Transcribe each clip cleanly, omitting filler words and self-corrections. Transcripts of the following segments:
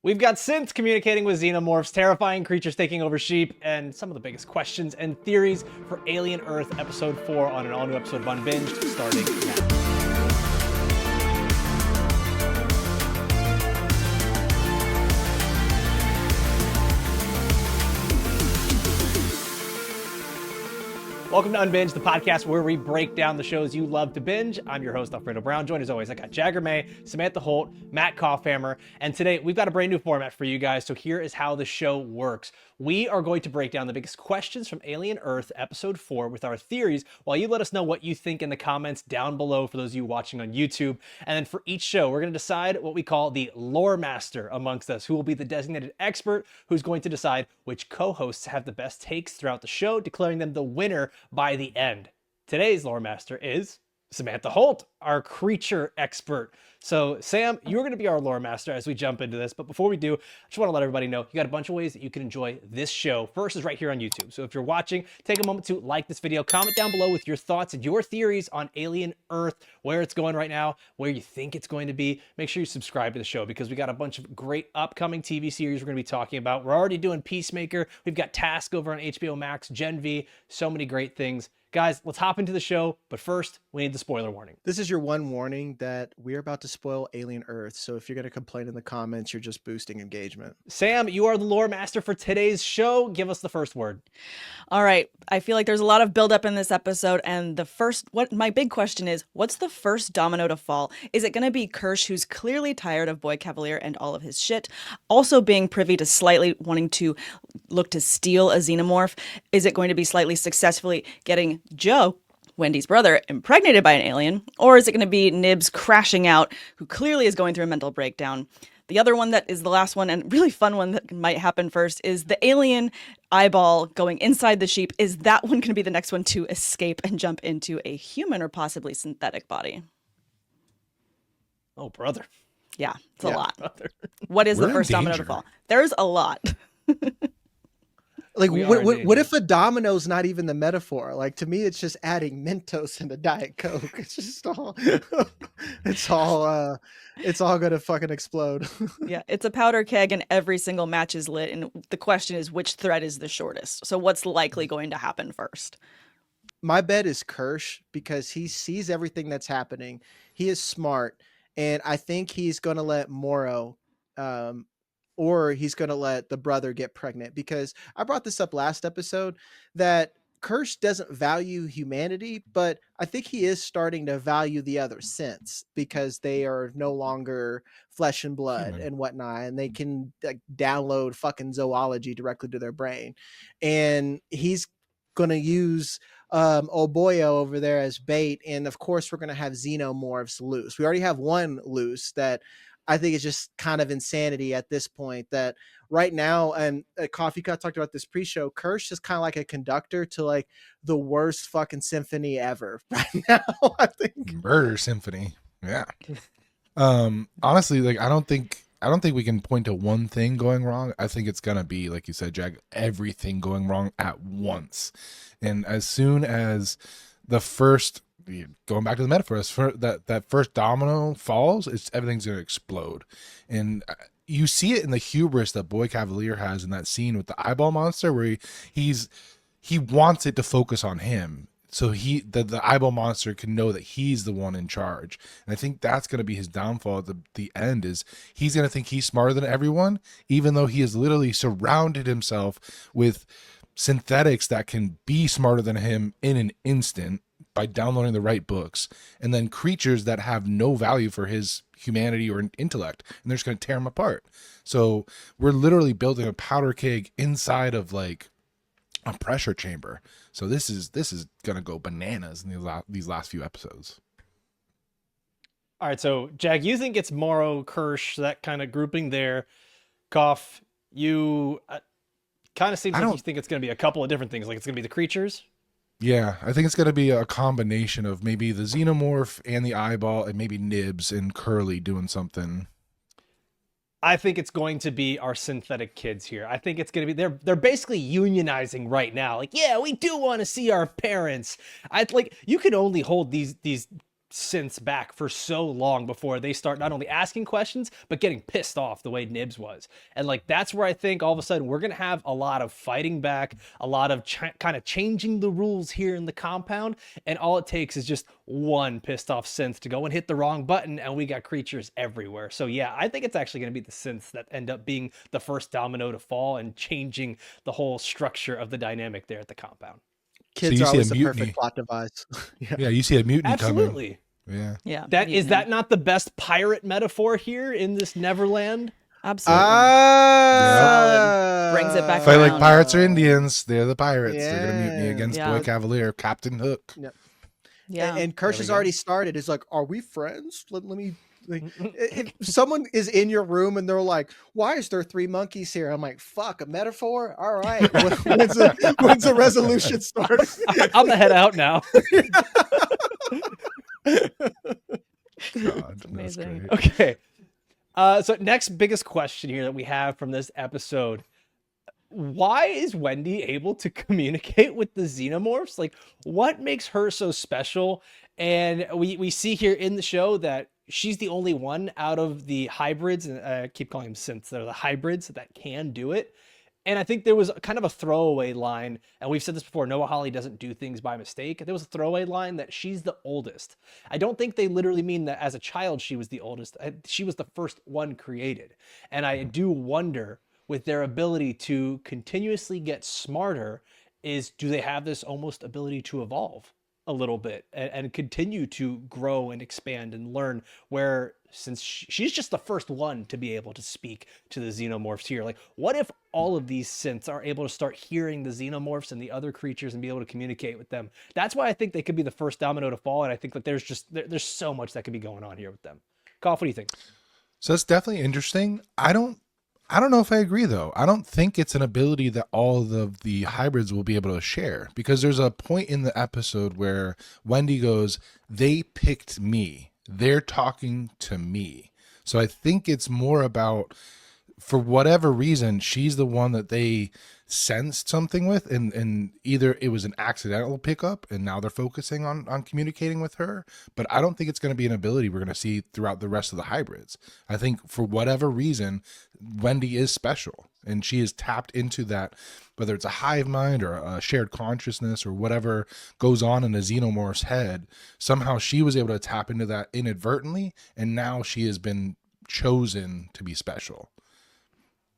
We've got synths communicating with xenomorphs, terrifying creatures taking over sheep, and some of the biggest questions and theories for Alien Earth Episode 4 on an all-new episode of Unbinged, starting now. Welcome to Unbinged, the podcast where we break down the shows you love to binge. I'm your host, Alfredo Brown. Joined as always, I got Jagger May, Samantha Holt, Matt Kaufhammer, and today we've got a brand new format for you guys. So here is how the show works. We are going to break down the biggest questions from Alien Earth Episode 4 with our theories, while you let us know what you think in the comments down below for those of you watching on YouTube. And then for each show, we're going to decide what we call the lore master amongst us, who will be the designated expert who's going to decide which co-hosts have the best takes throughout the show, declaring them the winner by the end. Today's lore master is Samantha Holt, our creature expert. So Sam, you're going to be our lore master as we jump into this. But before we do, I just want to let everybody know you got a bunch of ways that you can enjoy this show. First is right here on YouTube. So if you're watching, take a moment to like this video, comment down below with your thoughts and your theories on Alien Earth, where it's going right now, where you think it's going to be. Make sure you subscribe to the show because we got a bunch of great upcoming TV series we're going to be talking about. We're already doing Peacemaker. We've got Task over on HBO Max, Gen V, so many great things. Guys, let's hop into the show, but first, we need the spoiler warning. This is your one warning that we're about to spoil Alien Earth, so if you're going to complain in the comments, you're just boosting engagement. Sam, you are the lore master for today's show. Give us the first word. All right. I feel like there's a lot of buildup in this episode, and what my big question is, what's the first domino to fall? Is it going to be Kirsh, who's clearly tired of Boy Cavalier and all of his shit, also being privy to slightly wanting to look to steal a xenomorph? Is it going to be slightly successfully getting Joe, Wendy's brother, impregnated by an alien? Or is it going to be Nibs crashing out, who clearly is going through a mental breakdown? The other one that is the last one and really fun one that might happen first is the alien eyeball going inside the sheep. Is that one going to be the next one to escape and jump into a human or possibly synthetic body? Oh, brother. Yeah, it's a lot. Brother. What is We're the first in domino to danger. fall? There's a lot. Like, We are what if a domino's not even the metaphor? Like, to me, it's just adding Mentos and a Diet Coke. It's just all, it's all gonna fucking explode. Yeah, it's a powder keg and every single match is lit. And the question is, which thread is the shortest? So what's likely going to happen first? My bet is Kirsh because he sees everything that's happening. He is smart, and I think he's gonna let Morrow, or he's going to let the brother get pregnant, because I brought this up last episode that Kirsh doesn't value humanity, but I think he is starting to value the other synths because they are no longer flesh and blood Human. and whatnot, and they can like download fucking zoology directly to their brain. And he's going to use old boyo over there as bait. And of course, we're going to have xenomorphs loose. We already have one loose that I think it's just kind of insanity at this point, that right now, and Coffee Cut talked about this pre-show, Kirsh is kind of like a conductor to like the worst fucking symphony ever right now, I think. Murder Symphony. Yeah. Honestly, like I don't think we can point to one thing going wrong. I think it's gonna be, like you said, Jack, everything going wrong at once. And as soon as the first, going back to the metaphor, that first domino falls, everything's gonna explode. And you see it in the hubris that Boy Cavalier has in that scene with the eyeball monster, where he wants it to focus on him, so the eyeball monster can know that he's the one in charge. And I think that's going to be his downfall at the end, is he's going to think he's smarter than everyone, even though he has literally surrounded himself with synthetics that can be smarter than him in an instant by downloading the right books, and then creatures that have no value for his humanity or intellect, and they're just going to tear him apart. So we're literally building a powder keg inside of like a pressure chamber. So this is gonna go bananas in these last few episodes. All right, so Jag, you think it's Morrow, Kirsh, that kind of grouping there. Cough, you kind of seems like you think it's going to be a couple of different things. Like it's going to be the creatures. Yeah, I think it's gonna be a combination of maybe the xenomorph and the eyeball, and maybe Nibs and Curly doing something. I think it's going to be our synthetic kids here. I think it's going to be, they're basically unionizing right now. Like, yeah, we do want to see our parents. You can only hold these synths back for so long before they start not only asking questions but getting pissed off the way Nibs was. And like that's where I think all of a sudden we're gonna have a lot of fighting back, a lot of kind of changing the rules here in the compound, and all it takes is just one pissed off synth to go and hit the wrong button and we got creatures everywhere. So yeah, I think it's actually going to be the synths that end up being the first domino to fall and changing the whole structure of the dynamic there at the compound. Kids you are see a always the mutiny. perfect plot device. Yeah, you see a mutiny Absolutely. coming. Yeah. Yeah. That is mutiny. that not the best pirate metaphor here in this Neverland? Absolutely. Ah, Brings it back Fight like around. pirates or Indians. They're the pirates. They're gonna mutiny Yeah. against Yeah. Boy Cavalier, Captain Hook. Yeah. And Kirsch we has go. already started. It's like, are we friends? Let me. Like, if someone is in your room and they're like, "Why is there 3 monkeys here?" I'm like, "Fuck, a metaphor." All right, when's the resolution start? I'm gonna head out now. God, that's Amazing. great. Okay. So next biggest question here that we have from this episode. Why is Wendy able to communicate with the Xenomorphs? Like, what makes her so special? And we see here in the show that she's the only one out of the hybrids, and I keep calling them synths, they're the hybrids that can do it. And I think there was kind of a throwaway line, and we've said this before, Noah Hawley doesn't do things by mistake. There was a throwaway line that she's the oldest. I don't think they literally mean that as a child she was the oldest. She was the first one created. And I do wonder, with their ability to continuously get smarter, do they have this almost ability to evolve a little bit and continue to grow and expand and learn, where since she's just the first one to be able to speak to the Xenomorphs here, like what if all of these synths are able to start hearing the Xenomorphs and the other creatures and be able to communicate with them? That's why I think they could be the first domino to fall, and I think that there's so much that could be going on here with them. Koff, what do you think? So it's definitely interesting. I don't know if I agree though. I don't think it's an ability that all of the hybrids will be able to share, because there's a point in the episode where Wendy goes, "They picked me. They're talking to me." So I think it's more about, for whatever reason, she's the one that they sensed something with, and either it was an accidental pickup and now they're focusing on communicating with her. But I don't think it's going to be an ability we're going to see throughout the rest of the hybrids. I think for whatever reason, Wendy is special and she is tapped into that, whether it's a hive mind or a shared consciousness or whatever goes on in a Xenomorph's head. Somehow she was able to tap into that inadvertently, and now she has been chosen to be special.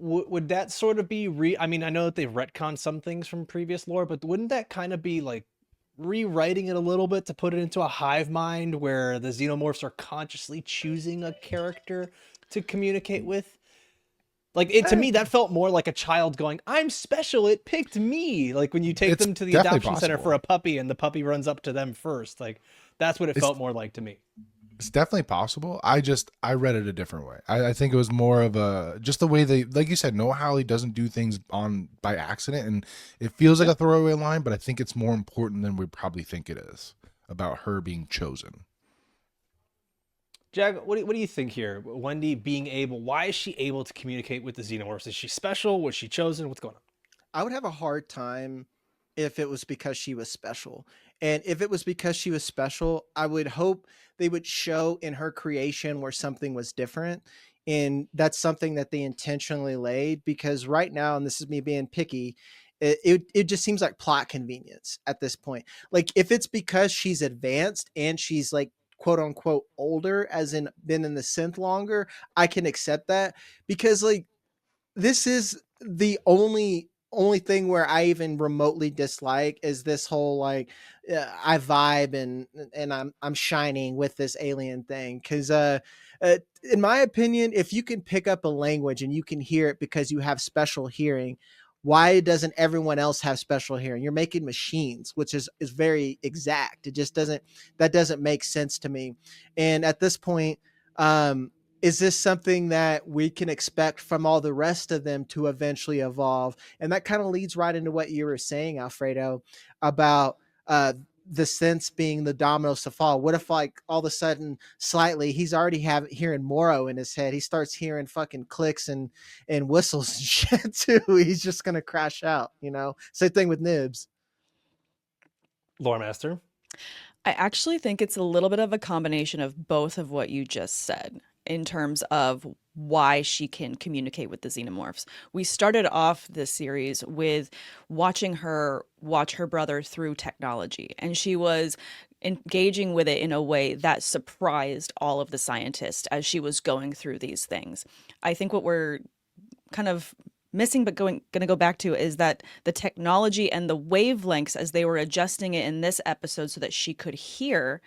Would that sort of be I mean, I know that they've retconned some things from previous lore, but wouldn't that kind of be like rewriting it a little bit to put it into a hive mind where the Xenomorphs are consciously choosing a character to communicate with? Like, to me, that felt more like a child going, "I'm special, it picked me." Like when you take It's them to the definitely adoption center possible. for a puppy and the puppy runs up to them first. Like, that's what it felt more like to me. It's definitely possible. I read it a different way. I think it was more of just the way they, like you said, Noah Hawley doesn't do things by accident, and it feels like a throwaway line, but I think it's more important than we probably think it is about her being chosen. Jag, what do you think here? Wendy being able, why is she able to communicate with the Xenomorphs? Is she special? Was she chosen? What's going on? I would have a hard time if it was because she was special. And if it was because she was special, I would hope they would show in her creation where something was different. And that's something that they intentionally laid, because right now, and this is me being picky, it just seems like plot convenience at this point. Like if it's because she's advanced and she's like quote unquote older, as in been in the synth longer, I can accept that, because like this is the only thing where I even remotely dislike is this whole like I vibe and I'm shining with this alien thing, because in my opinion, if you can pick up a language and you can hear it because you have special hearing, why doesn't everyone else have special hearing? You're making machines, which is very exact. It just doesn't make sense to me. And at this point, is this something that we can expect from all the rest of them to eventually evolve? And that kind of leads right into what you were saying, Alfredo, about the sense being the dominoes to fall. What if like all of a sudden slightly he's already hearing Moro in his head, he starts hearing fucking clicks and whistles and shit too. He's just gonna crash out, you know. Same thing with Nibs. Lore Master. I actually think it's a little bit of a combination of both of what you just said in terms of why she can communicate with the Xenomorphs. We started off this series with watching her watch her brother through technology, and she was engaging with it in a way that surprised all of the scientists as she was going through these things. I think what we're kind of missing but going to go back to is that the technology and the wavelengths as they were adjusting it in this episode so that she could hear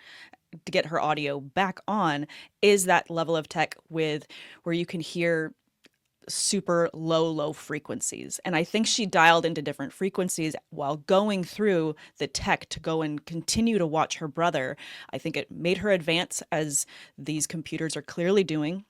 to get her audio back on is that level of tech with where you can hear super low frequencies. And I think she dialed into different frequencies while going through the tech to go and continue to watch her brother. I think it made her advance, as these computers are clearly doing.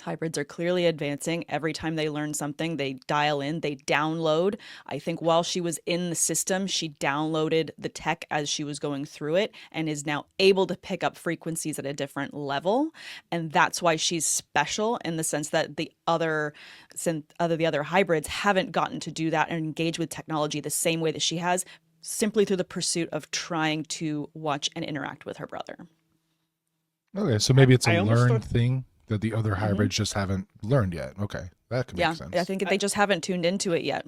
Hybrids are clearly advancing. Every time they learn something, they dial in, they download. I think while she was in the system, she downloaded the tech as she was going through it and is now able to pick up frequencies at a different level. And that's why she's special in the sense that the other hybrids haven't gotten to do that and engage with technology the same way that she has, simply through the pursuit of trying to watch and interact with her brother. Okay, so maybe it's I a almost learned thing that the other hybrids just haven't learned yet. Okay, that can make sense. I think they just haven't tuned into it yet.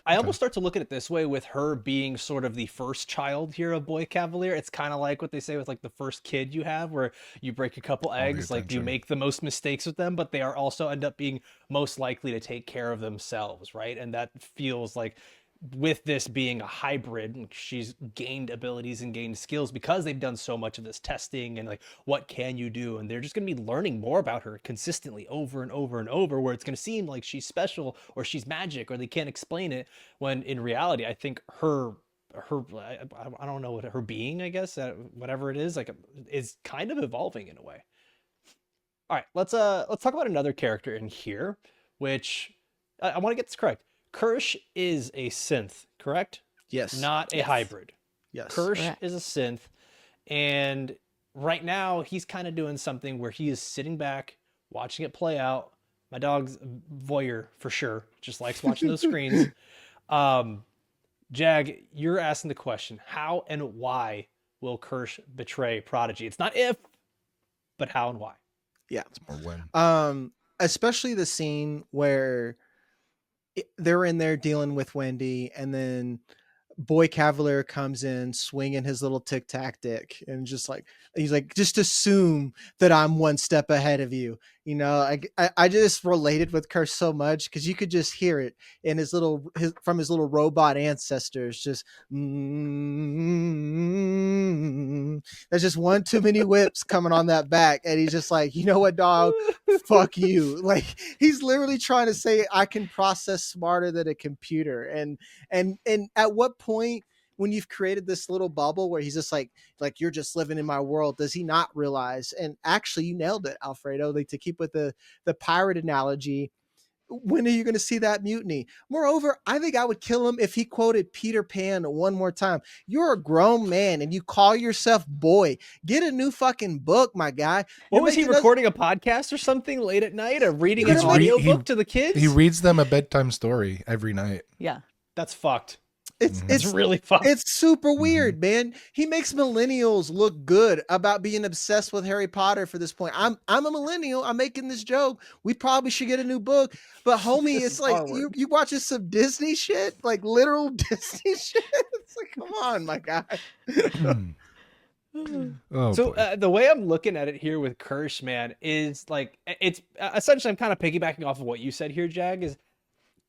I almost start to look at it this way with her being sort of the first child here of Boy Cavalier. It's kind of like what they say with like the first kid you have, where you break a couple eggs, like you make the most mistakes with them, but they are also end up being most likely to take care of themselves, right? And that feels like with this being a hybrid, she's gained abilities and gained skills because they've done so much of this testing and like, what can you do? And they're just going to be learning more about her consistently over and over and over, where it's going to seem like she's special or she's magic or they can't explain it. When in reality, I think her, I don't know what her being, I guess, whatever it is, like, is kind of evolving in a way. All right, let's talk about another character in here, which I want to get this correct. Kirsh is a synth, correct? Yes. Not a hybrid. Yes. Kirsh Correct. is a synth, and right now he's kind of doing something where he is sitting back, watching it play out. My dog's voyeur for sure, just likes watching those screens. Jag, you're asking the question, how and why will Kirsh betray Prodigy? It's not if, but how and why. Yeah. It's more when. Especially the scene where they're in there dealing with Wendy, and then Boy Cavalier comes in swinging his little tic-tac dick, and just like, he's like, just assume that I'm one step ahead of you. You know, I just related with Kirsh so much because you could just hear it in his little robot ancestors. Just there's just one too many whips coming on that back, and he's just like, you know what, dog, fuck you. Like, he's literally trying to say, I can process smarter than a computer. And at what point, when you've created this little bubble where he's just like you're just living in my world, does he not realize? And actually, you nailed it, Alfredo. Like, to keep with the pirate analogy, when are you going to see that mutiny? Moreover, I think I would kill him if he quoted Peter Pan one more time. You're a grown man and you call yourself boy. Get a new fucking book, my guy. What was he recording, a podcast or something late at night, or reading an He's audiobook to the kids? He reads them a bedtime story every night. Yeah. That's fucked. It's really fucked. It's super weird, man. He makes millennials look good about being obsessed with Harry Potter for this point. I'm a millennial. I'm making this joke. We probably should get a new book. But homie, it's like you watching some Disney shit, like literal Disney shit. It's like, come on, my guy. Oh, so the way I'm looking at it here with Kirsh, man, is like, it's essentially, I'm kind of piggybacking off of what you said here, Jag, is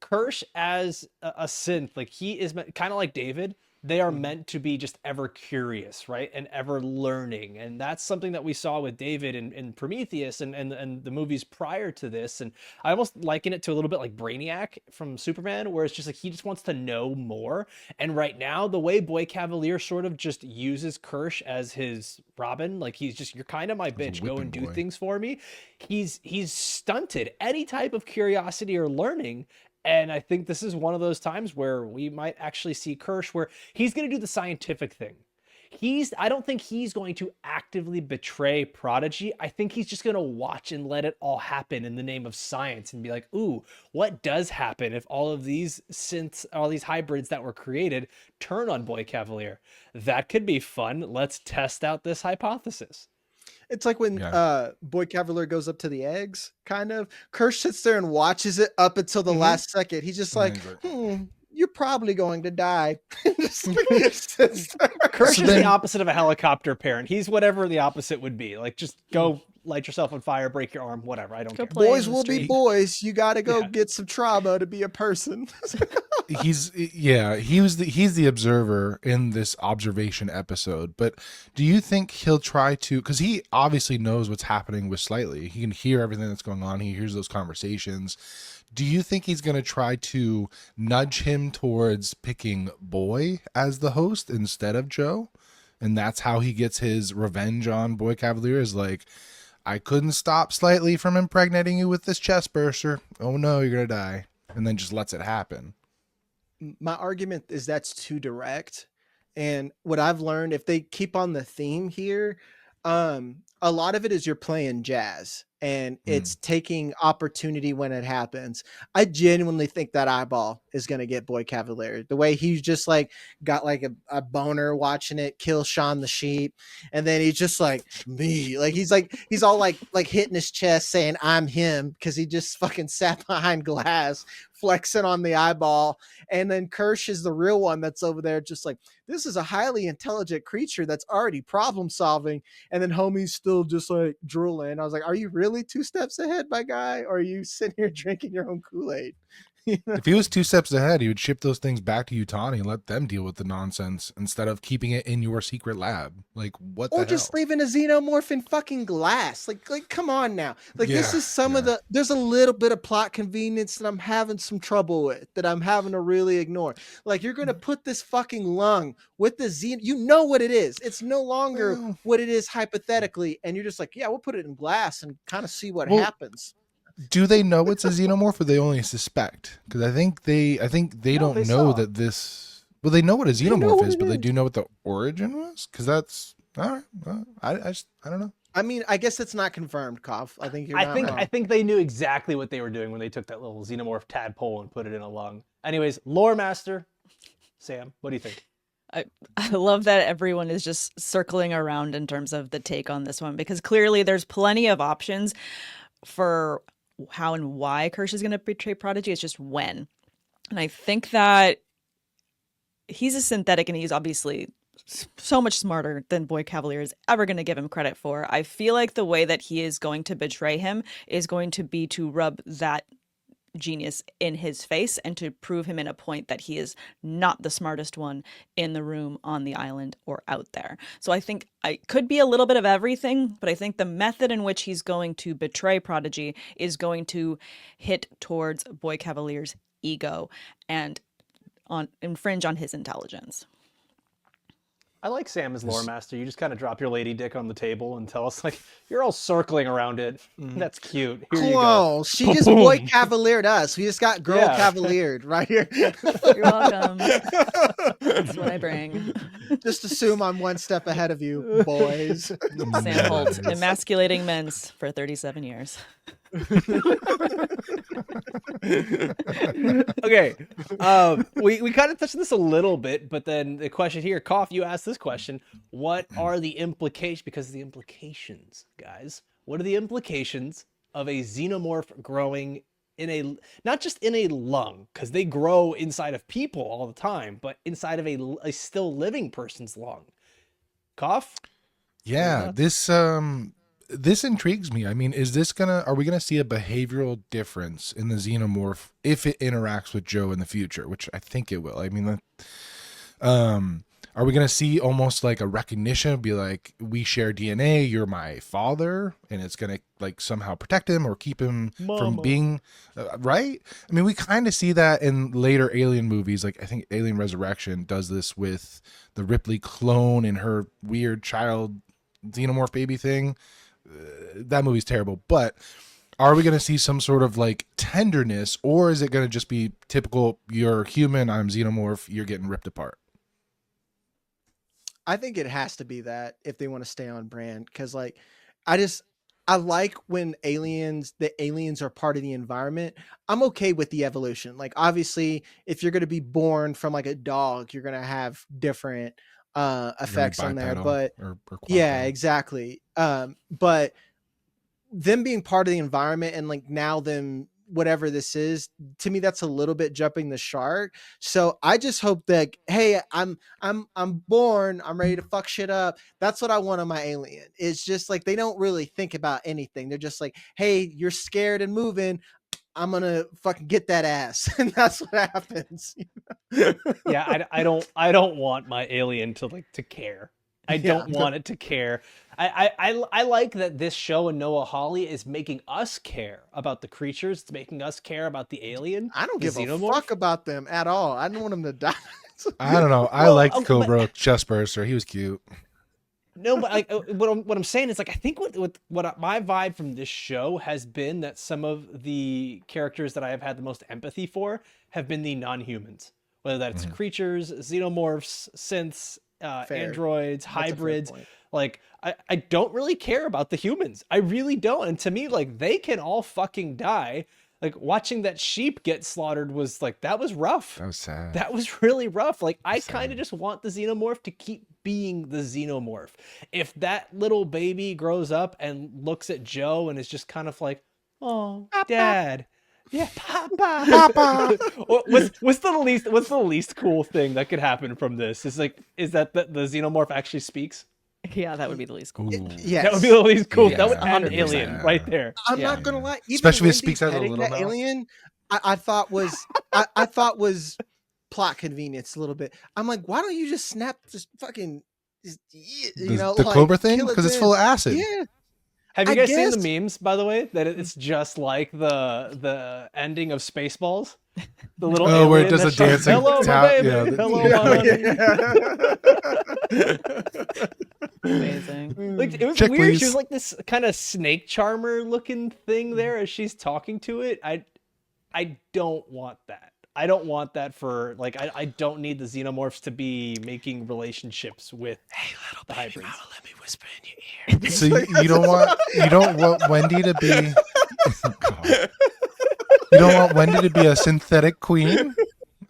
Kirsh as a synth, like, he is kind of like David. They are meant to be just ever curious, right? And ever learning. And that's something that we saw with David in Prometheus and the movies prior to this. And I almost liken it to a little bit like Brainiac from Superman, where it's just like, he just wants to know more. And right now, the way Boy Cavalier sort of just uses Kirsh as his Robin, like, he's just, you're kind of my bitch, go and do things for me. He's stunted any type of curiosity or learning. And I think this is one of those times where we might actually see Kirsh where he's going to do the scientific thing. I don't think he's going to actively betray Prodigy. I think he's just going to watch and let it all happen in the name of science and be like, ooh, what does happen if all of these synths, all these hybrids that were created turn on Boy Cavalier? That could be fun. Let's test out this hypothesis. It's like when Boy Cavalier goes up to the eggs, kind of. Kirsh sits there and watches it up until the last second. He's just like, you're probably going to die. Kirsh is the opposite of a helicopter parent. He's whatever the opposite would be. Like, just go light yourself on fire, break your arm, whatever. I don't care. Boys will be boys. You got to go get some trauma to be a person. He's the observer in this observation episode. But do you think he'll try to, because he obviously knows what's happening with Slightly. He can hear everything that's going on. He hears those conversations. Do you think he's going to try to nudge him towards picking Boy as the host instead of Joe? And that's how he gets his revenge on Boy Cavalier, is like, I couldn't stop Slightly from impregnating you with this chest burster. Oh no, you're going to die. And then just lets it happen. My argument is that's too direct. And what I've learned, if they keep on the theme here, a lot of it is you're playing jazz and it's taking opportunity when it happens. I genuinely think that eyeball is going to get Boy Cavalier. The way he's just like got like a boner watching it kill Shaun the sheep. And then he's just like, me, like, he's all like hitting his chest saying I'm him, because he just fucking sat behind glass flexing on the eyeball. And then Kirsh is the real one that's over there just like, this is a highly intelligent creature that's already problem solving. And then homie's still just like drooling. I was like, are you really 2 steps ahead, my guy? Or are you sitting here drinking your own Kool-Aid? You know? If he was 2 steps ahead, he would ship those things back to Utani and let them deal with the nonsense instead of keeping it in your secret lab. Like, what the hell? Or just leaving a xenomorph in fucking glass. Like, come on now. Like, this is some of the, there's a little bit of plot convenience that I'm having some trouble with, that I'm having to really ignore. Like, you're going to put this fucking lung with the you know what it is. It's no longer what it is hypothetically. And you're just like, yeah, we'll put it in glass and kind of see what happens. Do they know it's a xenomorph, or they only suspect? Because I think they don't know that this. Well, they know what a xenomorph is, but they do know what the origin was. Because that's all right. Well, I don't know. I mean, I guess it's not confirmed, Koff. I think you're. I think they knew exactly what they were doing when they took that little xenomorph tadpole and put it in a lung. Anyways, lore master Sam, what do you think? I love that everyone is just circling around in terms of the take on this one, because clearly there's plenty of options for how and why Kirsh is going to betray Prodigy. It's just when. And I think that he's a synthetic, and he's obviously so much smarter than Boy Cavalier is ever going to give him credit for. I feel like the way that he is going to betray him is going to be to rub that genius in his face and to prove him in a point that he is not the smartest one in the room, on the island, or out there. So I think I could be a little bit of everything, but I think the method in which he's going to betray Prodigy is going to hit towards Boy Cavalier's ego and infringe on his intelligence. I like Sam as lore master. You just kind of drop your lady dick on the table and tell us, like, you're all circling around it. That's cute. Here you go. She just Boy Cavaliered us. We just got girl cavaliered right here. You're welcome. That's what I bring. Just assume I'm 1 step ahead of you, boys. Sam Holt, emasculating men for 37 years. Okay, we kind of touched on this a little bit, but then the question here, Koff, you asked this question: what are the implications? Because the implications, guys, what are the implications of a xenomorph growing in a, not just in a lung, because they grow inside of people all the time, but inside of a still living person's lung? Koff? Yeah, this intrigues me. I mean, are we gonna see a behavioral difference in the xenomorph if it interacts with Joe in the future, which I think it will. I mean, are we gonna see almost like a recognition, be like, we share DNA, you're my father, and it's gonna like somehow protect him or keep him from being right? I mean, we kind of see that in later Alien movies. Like, I think Alien Resurrection does this with the Ripley clone and her weird child xenomorph baby thing. That movie's terrible, but are we going to see some sort of like tenderness, or is it going to just be typical, you're human, I'm xenomorph, you're getting ripped apart? I think it has to be that if they want to stay on brand, because like I like when the aliens are part of the environment. I'm okay with the evolution. Like obviously, if you're going to be born from like a dog, you're going to have different effects on there. Bipedal But or yeah, quadrupedal. exactly. But them being part of the environment and like now them whatever this is, to me that's a little bit jumping the shark. So I just hope that, hey, I'm born, I'm ready to fuck shit up. That's what I want on my alien. It's just like they don't really think about anything. They're just like, hey, you're scared and moving, I'm gonna fucking get that ass. And that's what happens. Yeah, I don't want my alien to care. I Yeah. don't want it to care. I like that this show and Noah Hawley is making us care about the creatures. It's making us care about the alien. I don't the give a Xenomorph. fuck about them at all. I don't want them to die. I don't know. I Well, liked but- Cobra Chestburster. He was cute. No, but like what I'm saying is like I think what my vibe from this show has been that some of the characters that I have had the most empathy for have been the non-humans, whether that's creatures, xenomorphs, synths, androids, That's a fair hybrids. point. Like I don't really care about the humans. I really don't. And to me, like they can all fucking die. Like watching that sheep get slaughtered was like that was rough. That was sad. That was really rough. Like I Sad. kind of just want the xenomorph to keep being the xenomorph. If that little baby grows up and looks at Joe and is just kind of like, "Oh, Dad." Yeah, Papa. Papa. What's the least cool thing that could happen from this? Is that the xenomorph actually speaks? Yeah, that would be the least cool. Ooh. Yes. That would be the least cool. Yeah, that would end 100%. Alien right there. I'm Yeah. not gonna lie. Even Especially if it Wendy speaks out of a petting little that mouth. alien, I thought was I thought was plot convenience a little bit. I'm like, why don't you just snap this fucking, The Cobra thing? kill it Because it's then. full of acid. Yeah, Have you I guys seen guess- the memes, by the way? That it's just like the ending of Spaceballs. The little Oh, where it alien does that a shouts, dancing "Hello, my tap- baby. yeah, Hello, my honey." Amazing. Like it was Check, weird. She please. was like this kind of snake charmer looking thing there as she's talking to it. I don't want that. I don't want that for like I don't need the xenomorphs to be making relationships with the hybrids. let me whisper in your ear. So you don't want Wendy to be. God. You don't want Wendy to be a synthetic queen,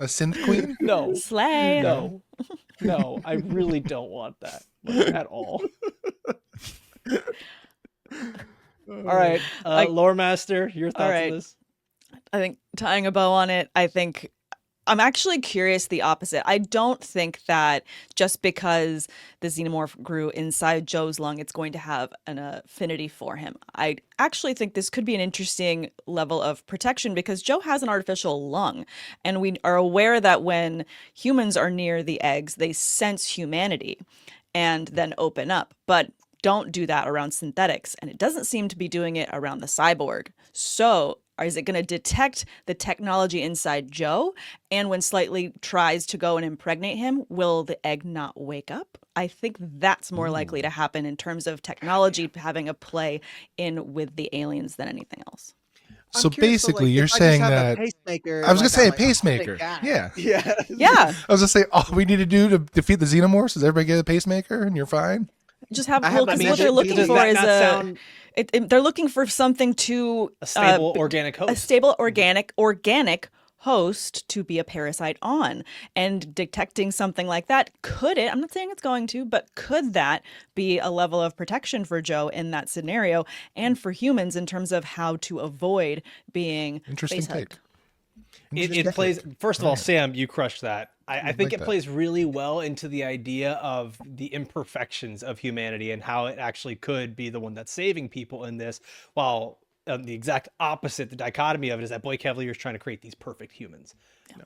a synth queen. No, Slay. no, I really don't want that at all. All right, Lore Master, your thoughts right. on this? I think tying a bow on it, I think I'm actually curious the opposite. I don't think that just because the xenomorph grew inside Joe's lung, it's going to have an affinity for him. I actually think this could be an interesting level of protection because Joe has an artificial lung. And we are aware that when humans are near the eggs, they sense humanity and then open up. But don't do that around synthetics. And it doesn't seem to be doing it around the cyborg. So is it going to detect the technology inside Joe? And when Slightly tries to go and impregnate him, will the egg not wake up? I think that's more likely to happen in terms of technology having a play in with the aliens than anything else. So basically, you're saying that. Pacemaker, I was gonna say a I'm like, pacemaker. thank God. Yeah. Yeah. Yeah, I was gonna say all we need to do to defeat the xenomorphs is everybody get a pacemaker and you're fine. just have, I have well, a because magic what they're looking bean. for Does is that not sound they're looking for something to a stable organic host? a stable organic host to be a parasite on, and detecting something like that, could it, I'm not saying it's going to, but could that be a level of protection for Joe in that scenario and for humans in terms of how to avoid being Interesting face-hugged? take. It plays. First of all, Sam, you crushed that. I think like it that. plays really well into the idea of the imperfections of humanity and how it actually could be the one that's saving people in this, while the exact opposite, the dichotomy of it is that Boy Cavalier is trying to create these perfect humans.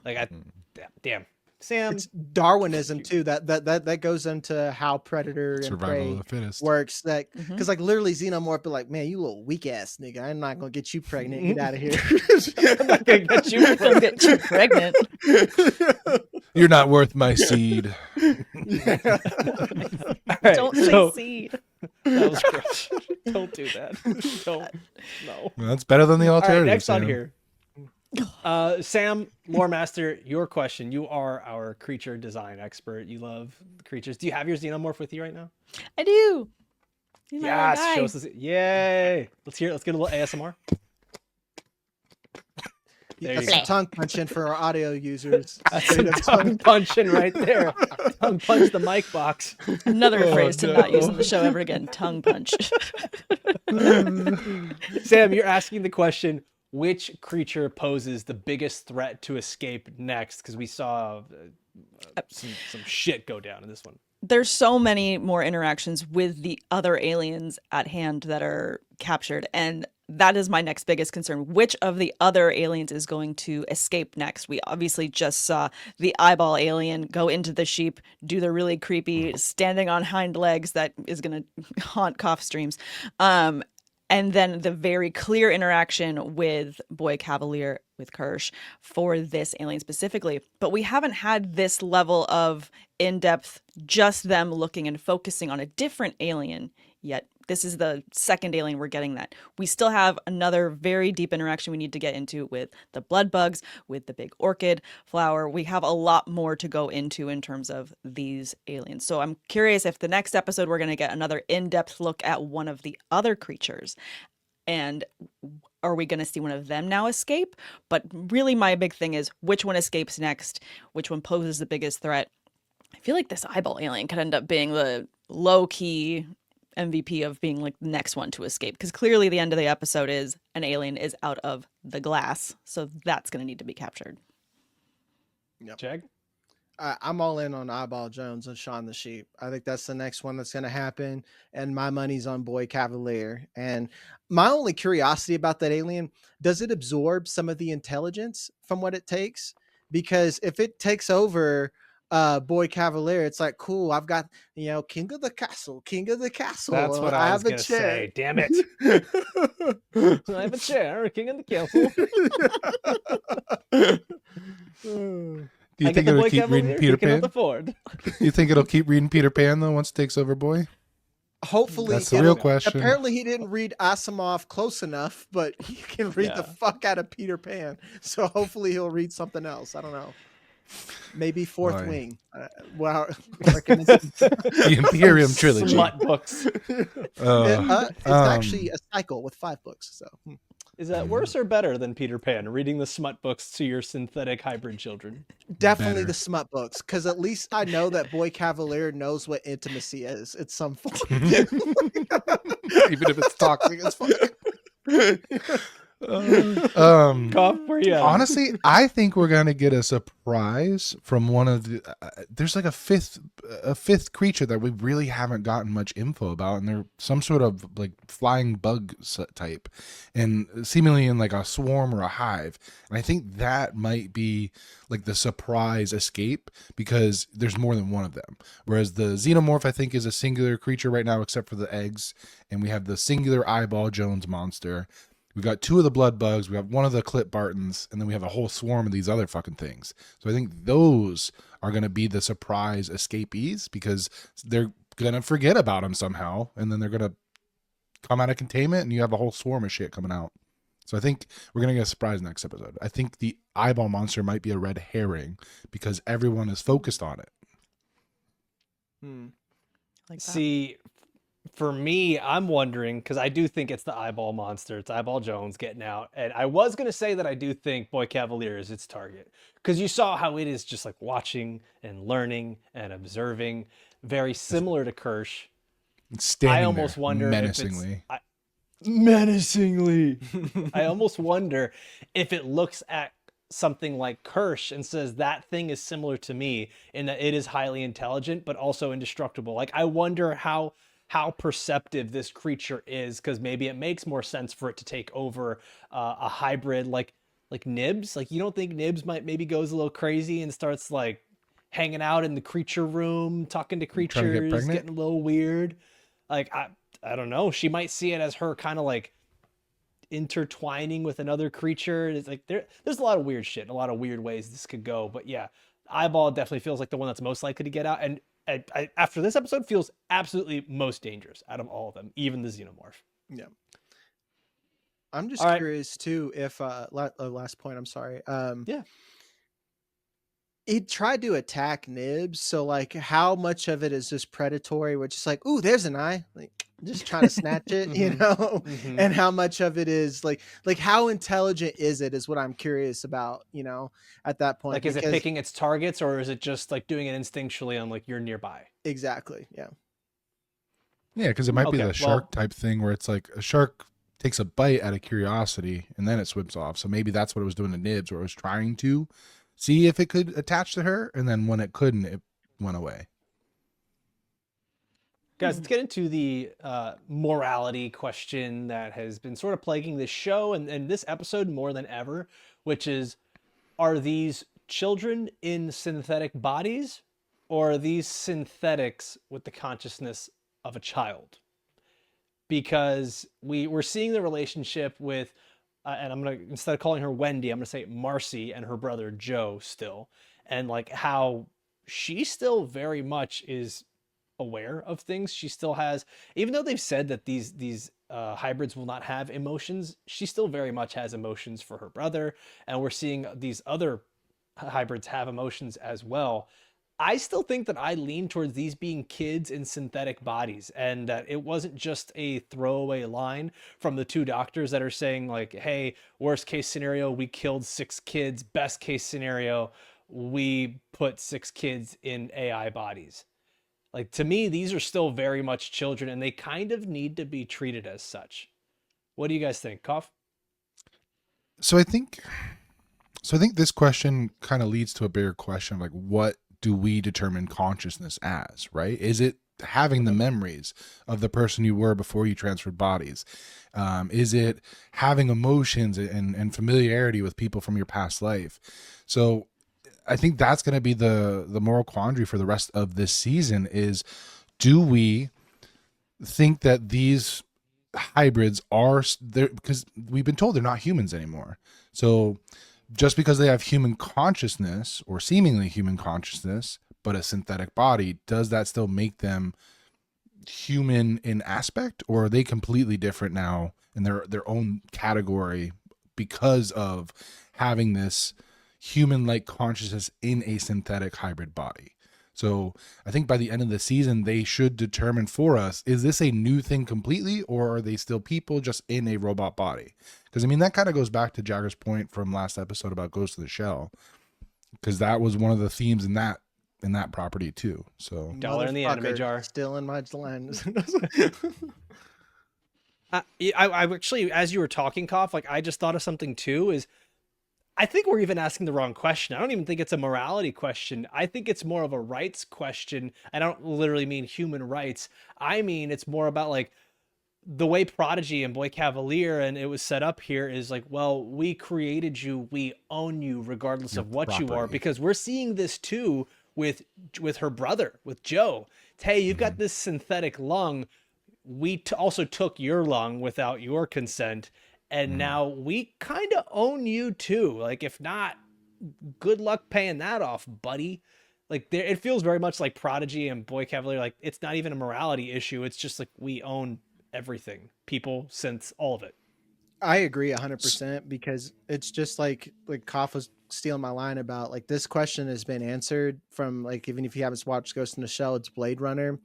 Like, damn, Sam. It's Darwinism too. That goes into how predator and Survival of prey the fittest. works. That Mhm. because like literally Xenomorph be like, man, you little weak ass nigga. I'm not gonna get you pregnant. Get out of here. I'm not gonna get you. Don't get too pregnant. You're not worth my seed. All right, Don't so say seed. that was gross. Don't do that. Don't. No. Well, that's better than the All right, alternative. next on Sam. here. Sam, lore master, your question. You are our creature design expert. You love creatures. Do you have your xenomorph with you right now? I do. He's my little Yes, guy. show us this. Yay! Let's hear it. Let's get a little ASMR. There you That's go. some tongue punching for our audio users. That's some tongue punching right there. Tongue punch the mic box. Another Oh, phrase to no. not use in the show ever again. Tongue punch. Sam, you're asking the question, which creature poses the biggest threat to escape next? Because we saw some shit go down in this one. There's so many more interactions with the other aliens at hand that are captured, and that is my next biggest concern. Which of the other aliens is going to escape next? We obviously just saw the eyeball alien go into the sheep, do the really creepy standing on hind legs that is going to haunt cough streams. And then the very clear interaction with Boy Cavalier, with Kirsh, for this alien specifically. But we haven't had this level of in-depth, just them looking and focusing on a different alien yet. This is the second alien we're getting that. We still have another very deep interaction we need to get into with the blood bugs, with the big orchid flower. We have a lot more to go into in terms of these aliens. So I'm curious if the next episode we're going to get another in-depth look at one of the other creatures. And are we going to see one of them now escape? But really my big thing is which one escapes next? Which one poses the biggest threat? I feel like this eyeball alien could end up being the low-key MVP of being like the next one to escape, because clearly the end of the episode is an alien is out of the glass, so that's going to need to be captured. Yep. Jag? I'm all in on Eyeball Jones and Shaun the Sheep. I think that's the next one that's going to happen, and my money's on Boy Cavalier. And my only curiosity about that alien, does it absorb some of the intelligence from what it takes? Because if it takes over Boy Cavalier, it's like, cool, I've got, king of the castle. That's what I was going to say. Damn it. I have a chair, king of the castle. Do you think it'll keep reading Peter Pan? You think it'll keep reading Peter Pan though once it takes over Boy? Hopefully. That's the real question. Apparently he didn't read Asimov close enough, but he can read the fuck out of Peter Pan. So hopefully he'll read something else. I don't know. Maybe Fourth Wing. The Imperium trilogy. Smut books. It's actually a cycle with 5 books. So is that worse or better than Peter Pan, reading the smut books to your synthetic hybrid children? Definitely the smut books, because at least I know that Boy Cavalier knows what intimacy is at some point. Even if it's toxic as fuck. Honestly, I think we're gonna get a surprise from one of the there's like a fifth creature that we really haven't gotten much info about, and they're some sort of like flying bug type, and seemingly in like a swarm or a hive. And I think that might be like the surprise escape, because there's more than one of them, whereas the Xenomorph I think is a singular creature right now except for the eggs, and we have the singular Eyeball Jones monster. We've got 2 of the blood bugs, we have 1 of the Clip Bartons, and then we have a whole swarm of these other fucking things. So I think those are going to be the surprise escapees, because they're going to forget about them somehow, and then they're going to come out of containment, and you have a whole swarm of shit coming out. So I think we're going to get a surprise next episode. I think the eyeball monster might be a red herring, because everyone is focused on it. Like that. See, for me, I'm wondering, because I do think it's the eyeball monster. It's Eyeball Jones getting out. And I was going to say that I do think Boy Cavalier is its target, because you saw how it is just like watching and learning and observing, very similar to Kirsh. Standing I almost wonder menacingly. Menacingly. I almost wonder if it looks at something like Kirsh and says that thing is similar to me in that it is highly intelligent, but also indestructible. Like, I wonder how perceptive this creature is, because maybe it makes more sense for it to take over a hybrid like Nibs. Like, you don't think Nibs maybe goes a little crazy and starts like hanging out in the creature room, talking to creatures, getting a little weird? Like, I don't know. She might see it as her kind of like intertwining with another creature. It's like there's a lot of weird shit and a lot of weird ways this could go. But yeah, Eyeball definitely feels like the one that's most likely to get out. And I, after this episode, feels absolutely most dangerous out of all of them, even the Xenomorph. Yeah. I'm just All right. curious too if last point, I'm sorry. Yeah. He tried to attack Nibs, so like how much of it is just predatory, which is like, ooh, there's an eye, like just trying to snatch it, you Mhm. know, Mhm. and how much of it is like how intelligent is it is what I'm curious about, at that point. Like, is it Because picking its targets, or is it just like doing it instinctually on like you're nearby? exactly, yeah. Yeah, because it might be Okay, the shark well, type thing where it's like a shark takes a bite out of curiosity and then it swims off. So maybe that's what it was doing to Nibs, where it was trying to see if it could attach to her, and then when it couldn't, it went away. guys, let's get into the morality question that has been sort of plaguing this show and this episode more than ever, which is, are these children in synthetic bodies, or are these synthetics with the consciousness of a child? Because we're seeing the relationship with, and I'm gonna, instead of calling her Wendy, I'm gonna say Marcy and her brother Joe still, and like how she still very much is aware of things. She still has, even though they've said that these hybrids will not have emotions, she still very much has emotions for her brother, and we're seeing these other hybrids have emotions as well. I still think that I lean towards these being kids in synthetic bodies, and that it wasn't just a throwaway line from the two doctors that are saying like, hey, worst case scenario, we killed 6 kids. Best case scenario, we put 6 kids in AI bodies. Like, to me, these are still very much children, and they kind of need to be treated as such. What do you guys think, Koff? So I think this question kind of leads to a bigger question of like, what do we determine consciousness as, right? Is it having the memories of the person you were before you transferred bodies? Is it having emotions and familiarity with people from your past life? So I think that's going to be the moral quandary for the rest of this season is, do we think that these hybrids are there, because we've been told they're not humans anymore. So just because they have human consciousness or seemingly human consciousness, but a synthetic body, does that still make them human in aspect, or are they completely different now in their own category because of having this human-like consciousness in a synthetic hybrid body? So I think by the end of the season, they should determine for us, is this a new thing completely, or are they still people just in a robot body? Because I mean, that kind of goes back to Jagger's point from last episode about Ghost of the Shell, because that was one of the themes in that property too. So Dollar in the anime Motherfucker, jar. still in my line. I actually, as you were talking, Koff, like I just thought of something too. Is I think we're even asking the wrong question. I don't even think it's a morality question. I think it's more of a rights question. I don't literally mean human rights. I mean, it's more about like the way Prodigy and Boy Cavalier and it was set up here is like, well, we created you, we own you regardless Your of what you are, property. because we're seeing this too with her brother, with Joe. Hey, you've got this synthetic lung. We also took your lung without your consent, and now we kind of own you too. Like, if not, good luck paying that off, buddy. Like, there, it feels very much like Prodigy and Boy Cavalier. Like, it's not even a morality issue. It's just like we own everything, people, synths, all of it. I agree 100% because it's just like Koff was stealing my line about like this question has been answered from like, even if you haven't watched Ghost in the Shell, it's Blade Runner.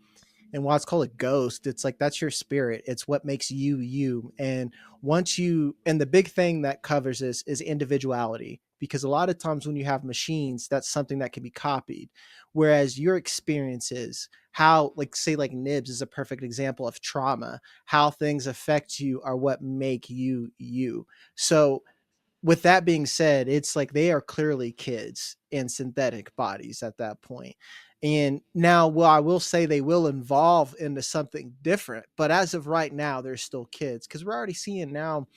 And while it's called a ghost, it's like that's your spirit. It's what makes you you. And the big thing that covers this is individuality, because a lot of times when you have machines, that's something that can be copied. Whereas your experiences, how, like, say, like Nibs is a perfect example of trauma, how things affect you are what make you you. So with that being said, it's like they are clearly kids in synthetic bodies at that point. And now, well, I will say they will evolve into something different, but as of right now, they're still kids, because we're already seeing now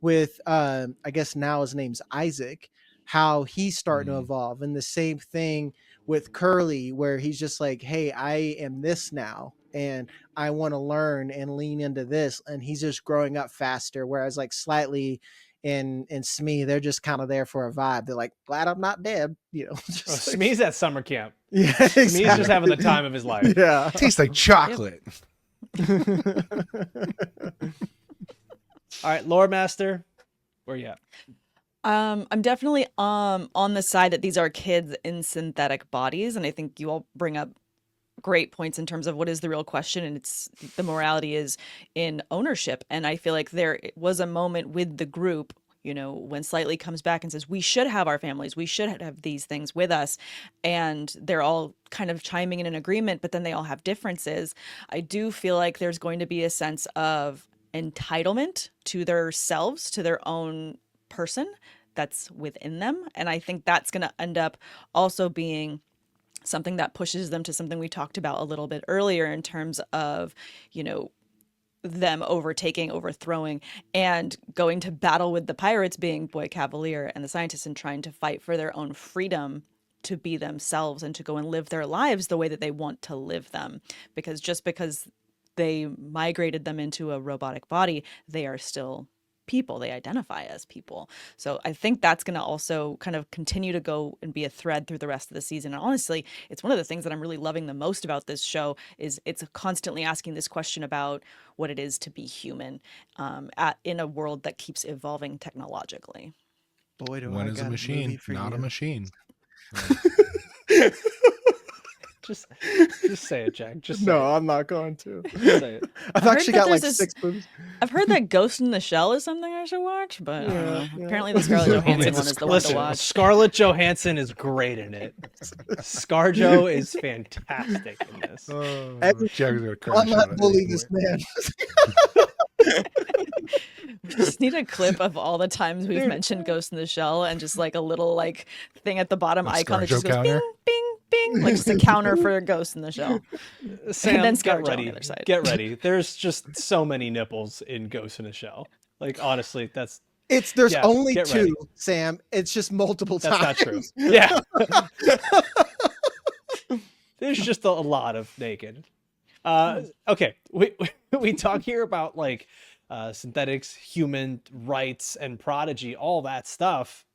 with, I guess now his name's Isaac, how he's starting to evolve, and the same thing with Curly, where he's just like, hey, I am this now, and I want to learn and lean into this, and he's just growing up faster. Whereas like Slightly and Smee, they're just kind of there for a vibe. They're like, glad I'm not dead, just like, Smee's at summer camp. yeah, Smee's just exactly. having the time of his life. Yeah. tastes like chocolate. All right, Lore Master, where you at? I'm definitely on the side that these are kids in synthetic bodies, and I think you all bring up great points in terms of what is the real question, and it's the morality is in ownership. And I feel like there was a moment with the group, you know, when Slightly comes back and says we should have our families, we should have these things with us, and they're all kind of chiming in agreement, but then they all have differences. I do feel like there's going to be a sense of entitlement to their selves, to their own person that's within them, and I think that's going to end up also being something that pushes them to something we talked about a little bit earlier in terms of, you know, them overthrowing, and going to battle with the pirates, being Boy Cavalier and the scientists, and trying to fight for their own freedom to be themselves and to go and live their lives the way that they want to live them. Because just because they migrated them into a robotic body, they are still people. They identify as people. So I think that's going to also kind of continue to go and be a thread through the rest of the season. And honestly, it's one of the things that I'm really loving the most about this show is it's constantly asking this question about what it is to be human in a world that keeps evolving technologically. Boy, do One I is got a machine, movie for not a you. machine. Just say it, Jack. Just say No, it. I'm not going to. Just say it. I've heard actually that got like there's 6 movies. I've heard that Ghost in the Shell is something I should watch, but I don't know. Yeah. Apparently the Scarlett Johansson It's one is the one to listen, watch. Scarlett Johansson is great in it. ScarJo is fantastic in this. Every- Jack's gonna I'm crash on not it bullying anyway. this man. We just need a clip of all the times we've mentioned Ghost in the Shell and just like a little like thing at the bottom A icon that just ScarJo goes counter? bing, bing, bing, like just a counter for Ghost in the Shell. Sam, then get ScarJo on ready. the other side. Get ready. There's just so many nipples in Ghost in a Shell. Like honestly, there's There's Yeah, only get 2, ready. Sam. It's just multiple that's not times. true. Yeah. There's just a lot of naked. Okay, we talk here about like synthetics, human rights, and Prodigy, all that stuff.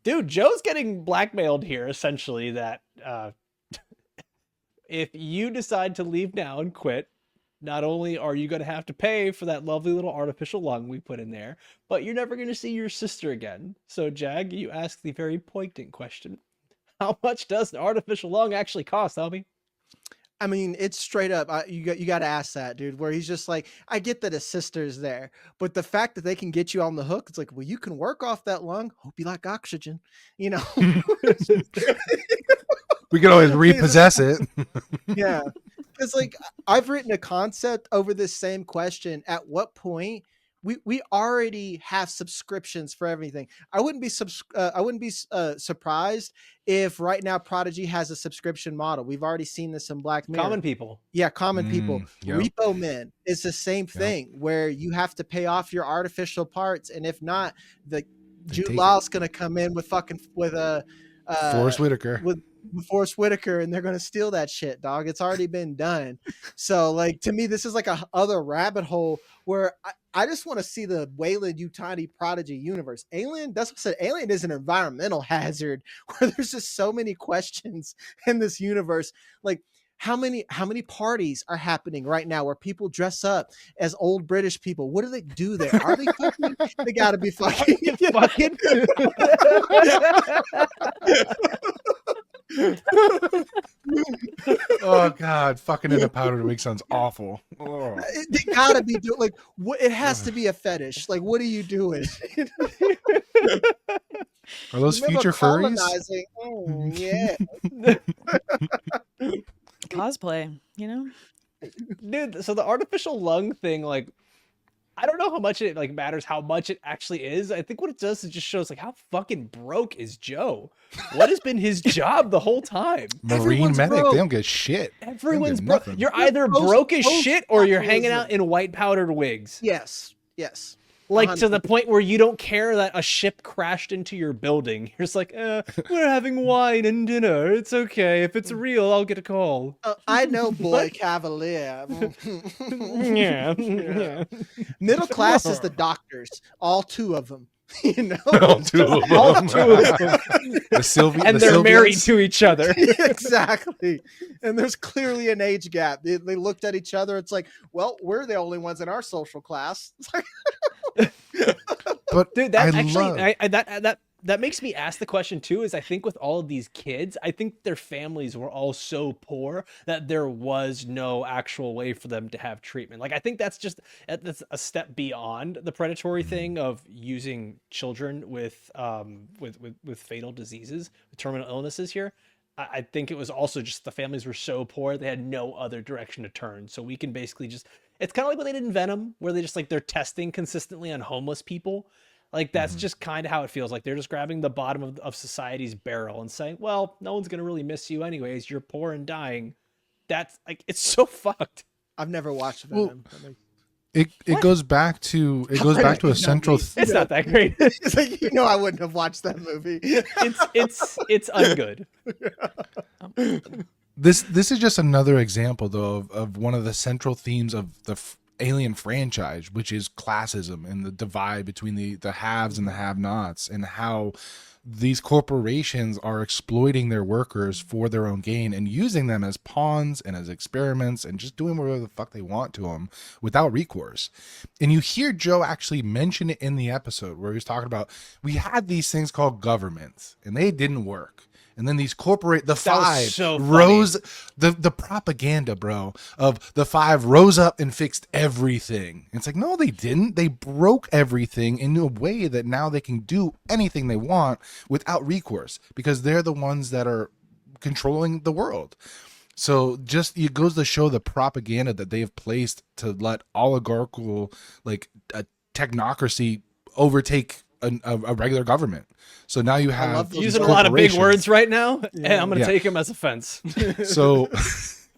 Dude, Joe's getting blackmailed here, essentially, that if you decide to leave now and quit, not only are you going to have to pay for that lovely little artificial lung we put in there, but you're never going to see your sister again. So, Jag, you ask the very poignant question. How much does an artificial lung actually cost, homie? I mean, it's straight up. You got to ask that, dude. Where he's just like, I get that his sister's there, but the fact that they can get you on the hook, it's like, well, you can work off that lung. Hope you like oxygen, you know. We could always repossess it. Yeah, because like I've written a concept over this same question. At what point we already have subscriptions for everything. I wouldn't be surprised if right now Prodigy has a subscription model. We've already seen this in Black Mirror. Common people. Yeah, common people. Yep. Repo Men is the same thing where you have to pay off your artificial parts, and if not, the Jude take Law's gonna come in with a Forrest Whitaker. with Forrest Whitaker, and they're gonna steal that shit, dog. It's already been done. So like to me, this is like a other rabbit hole where I just want to see the Wayland Yutani Prodigy universe. Alien, that's what I said. Alien is an environmental hazard where there's just so many questions in this universe. Like how many parties are happening right now where people dress up as old British people? What do they do there? Are they fucking? They gotta be fucking. Fucking. Oh God, fucking in a powdered wig sounds awful. Oh. They gotta be doing like what? It has to be a fetish. Like, what are you doing? Are those Remember future furries? colonizing? Oh, yeah. Cosplay, you know? Dude, so the artificial lung thing, like, I don't know how much it like matters how much it actually is. I think what it does is just shows like how fucking broke is Joe. What has been his job the whole time? Marine Everyone's medic, broke. they don't get shit. Everyone's get broke. nothing. You're either Post- broke as shit or you're hanging out post-capitalism. in white powdered wigs. Yes. Like to the point where you don't care that a ship crashed into your building. You're just like, we're having wine and dinner. It's okay. If it's real, I'll get a call. I know, boy Cavalier. Yeah. Middle class is the doctors, all 2 of them. You know, All two of All them. two of them. The Sylvie, And the they're married Sylvians. to each other. exactly. And there's clearly an age gap. They looked at each other. It's like, well, we're the only ones in our social class. It's like, But Dude, that I actually love- that makes me ask the question too, is I think with all of these kids, I think their families were all so poor that there was no actual way for them to have treatment. Like I think that's a step beyond the predatory thing of using children with fatal diseases, with terminal illnesses here. I think it was also just the families were so poor they had no other direction to turn. So we can basically just, it's kind of like what they did in Venom, where they just like they're testing consistently on homeless people. Like that's just kind of how it feels. Like they're just grabbing the bottom of society's barrel and saying, well, no one's gonna really miss you anyways. You're poor and dying. That's like, it's so fucked. I've never watched Well, Venom. it goes back to a central. It's not that great. It's like, I wouldn't have watched that movie. It's ungood. This is just another example though of one of the central themes of the Alien franchise, which is classism and the divide between the haves and the have-nots, and how these corporations are exploiting their workers for their own gain and using them as pawns and as experiments and just doing whatever the fuck they want to them without recourse. And you hear Joe actually mention it in the episode where he was talking about, we had these things called governments and they didn't work. And then these the five so funny. rose, the propaganda, bro, of the five rose up and fixed everything. It's like, no, they didn't. They broke everything in a way that now they can do anything they want without recourse because they're the ones that are controlling the world. So just, it goes to show the propaganda that they've placed to let oligarchical, like a technocracy overtake a regular government. So now you have Using a lot of big corporations. words right now, and I'm going to Yeah. take them as offense. So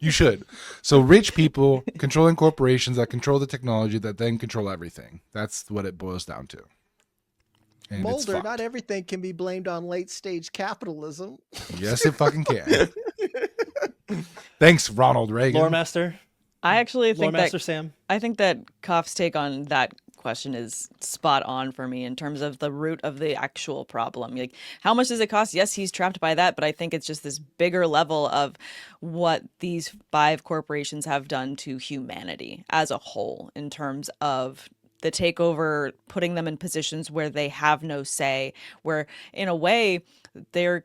you should. So rich people controlling corporations that control the technology that then control everything. That's what it boils down to. And it's Mulder, fucked. not everything can be blamed on late stage capitalism. Yes, it fucking can. Thanks, Ronald Reagan. Lore Master, I actually Lore think Master Sam. I think that Koff's take on that question is spot on for me in terms of the root of the actual problem. Like, how much does it cost? Yes, he's trapped by that, but I think it's just this bigger level of what these five corporations have done to humanity as a whole in terms of the takeover, putting them in positions where they have no say, where in a way they're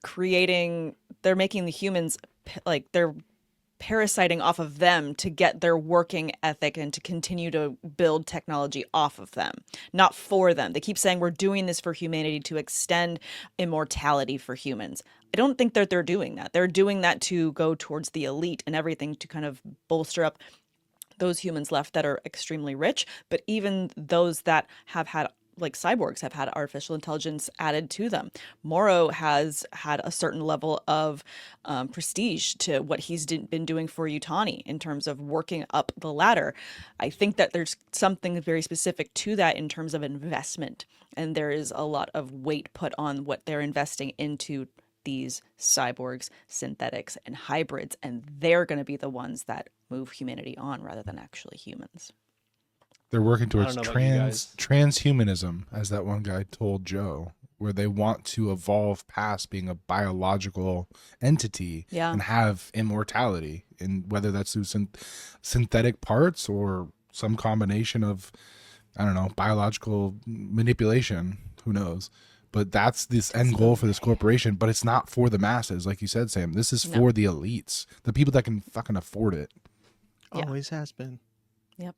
making the humans like they're parasiting off of them to get their working ethic and to continue to build technology off of them, not for them. They keep saying we're doing this for humanity to extend immortality for humans. I don't think that they're doing that. They're doing that to go towards the elite and everything to kind of bolster up those humans left that are extremely rich, but even those that have had, like cyborgs, have had artificial intelligence added to them. Morrow has had a certain level of prestige to what he's been doing for Yutani in terms of working up the ladder. I think that there's something very specific to that in terms of investment, and there is a lot of weight put on what they're investing into these cyborgs, synthetics, and hybrids, and they're going to be the ones that move humanity on rather than actually humans. They're working towards know about you guys. transhumanism, as that one guy told Joe, where they want to evolve past being a biological entity and have immortality, and whether that's through synthetic parts or some combination of, I don't know, biological manipulation, who knows. But that's this end goal for this corporation, but it's not for the masses, like you said, Sam. This is for the elites, the people that can fucking afford it. Yeah. Always has been. Yep.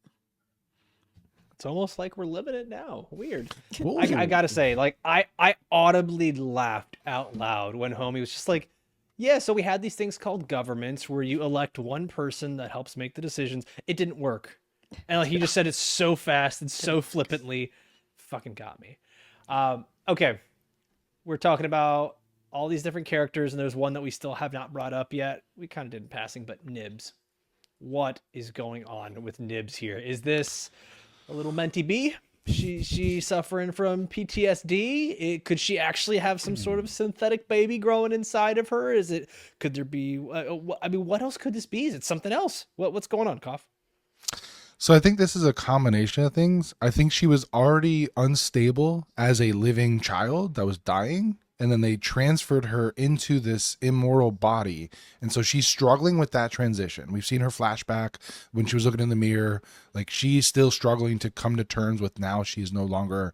It's almost like we're living it now. Weird. Ooh. I gotta say, like, I audibly laughed out loud when Homie was just like, yeah, so we had these things called governments where you elect one person that helps make the decisions. It didn't work. And like, he just said it so fast and so flippantly. Fucking got me. Okay. We're talking about all these different characters, and there's one that we still have not brought up yet. We kind of did in passing, but Nibs. What is going on with Nibs here? Is this a little mentee bee? She suffering from PTSD? Could she actually have some sort of synthetic baby growing inside of her? Could there be? I mean, what else could this be? Is it something else? What's going on, Koff? So I think this is a combination of things. I think she was already unstable as a living child that was dying, and then they transferred her into this immortal body. And so she's struggling with that transition. We've seen her flashback when she was looking in the mirror. Like, she's still struggling to come to terms with now she's no longer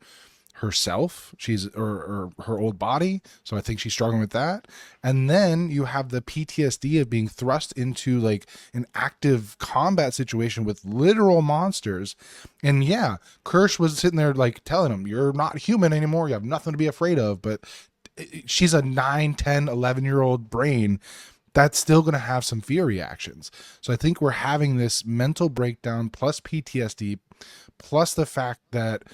herself, she's or her old body. So I think she's struggling with that. And then you have the PTSD of being thrust into like an active combat situation with literal monsters. And yeah, Kirsch was sitting there like telling him, you're not human anymore, you have nothing to be afraid of. But she's a 9, 10, 11-year-old brain that's still going to have some fear reactions. So I think we're having this mental breakdown plus PTSD plus the fact that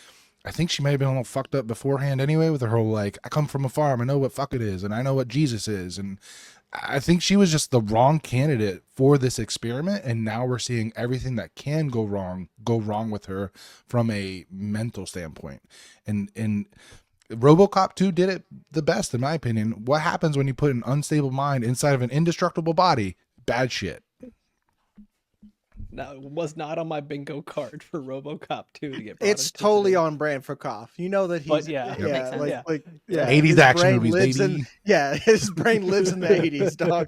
I think she may have been a little fucked up beforehand anyway with her whole, like, I come from a farm, I know what fuck it is, and I know what Jesus is. And I think she was just the wrong candidate for this experiment. And now we're seeing everything that can go wrong with her from a mental standpoint. And RoboCop 2 did it the best, in my opinion. What happens when you put an unstable mind inside of an indestructible body? Bad shit. No, it was not on my bingo card for RoboCop 2 to get brought It's into totally today. on brand for Koff. You know that he's But yeah. Makes sense. Yeah. 80s his action brain movies, lives baby. his brain lives in the 80s, dog.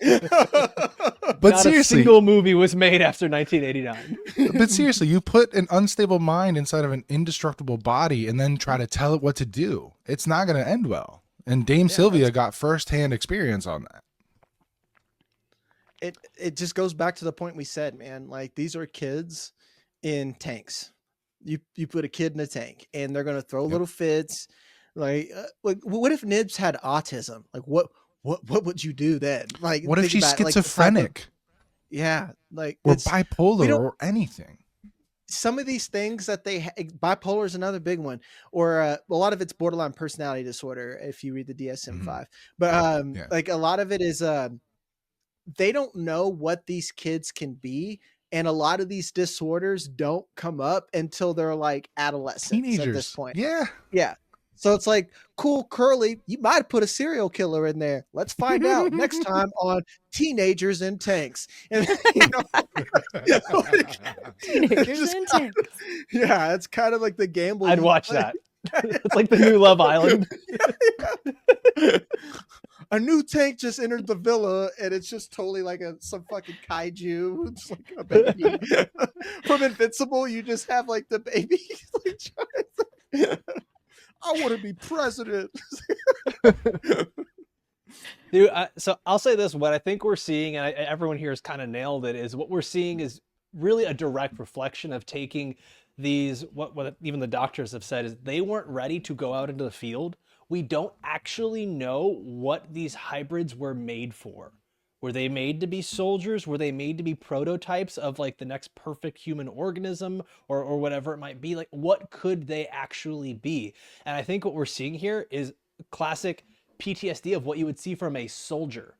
But Not seriously, a single movie was made after 1989. but seriously, you put an unstable mind inside of an indestructible body and then try to tell it what to do. It's not going to end well. And Dame Sylvia got firsthand experience on that. It just goes back to the point we said, man. Like, these are kids in tanks. You put a kid in a tank and they're gonna throw little fits. Like what if Nibs had autism? Like what would you do then? Like, What if think she's about it, like, the type of- schizophrenic like or it's- bipolar or anything? some of these things that bipolar is another big one, or a lot of it's borderline personality disorder if you read the DSM-5. But like a lot of it is they don't know what these kids can be, and a lot of these disorders don't come up until they're like adolescents Teenagers at this point. Yeah. So it's like, cool, Curly, you might have put a serial killer in there. Let's find out next time on Teenagers in Tanks. And Teenagers in tanks. Yeah, it's kind of like the gamble. I'd watch that. It's like the new Love Island. A new tank just entered the villa, and it's just totally like some fucking kaiju. It's like a baby from Invincible. You just have like the baby. I want to be president. Dude, so I'll say this: what I think we're seeing, and everyone here has kind of nailed it, is what we're seeing is really a direct reflection of taking these. What even the doctors have said is they weren't ready to go out into the field. We don't actually know what these hybrids were made for. Were they made to be soldiers? Were they made to be prototypes of like the next perfect human organism or whatever it might be? Like, what could they actually be? And I think what we're seeing here is classic PTSD of what you would see from a soldier.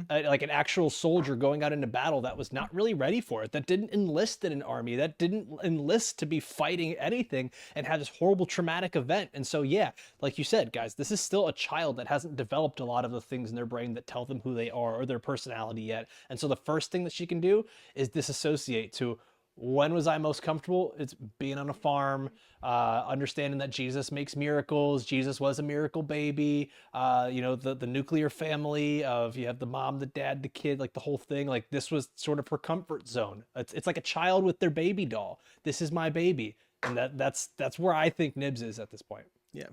Like an actual soldier going out into battle that was not really ready for it, that didn't enlist in an army, that didn't enlist to be fighting anything, and had this horrible traumatic event. And so, yeah, like you said, guys, this is still a child that hasn't developed a lot of the things in their brain that tell them who they are or their personality yet. And so the first thing that she can do is disassociate to, when was I most comfortable? It's being on a farm, understanding that Jesus makes miracles. Jesus was a miracle baby. The nuclear family of, you have the mom, the dad, the kid, like the whole thing. Like, this was sort of her comfort zone. It's like a child with their baby doll. This is my baby. And that's where I think Nibs is at this point. Yeah.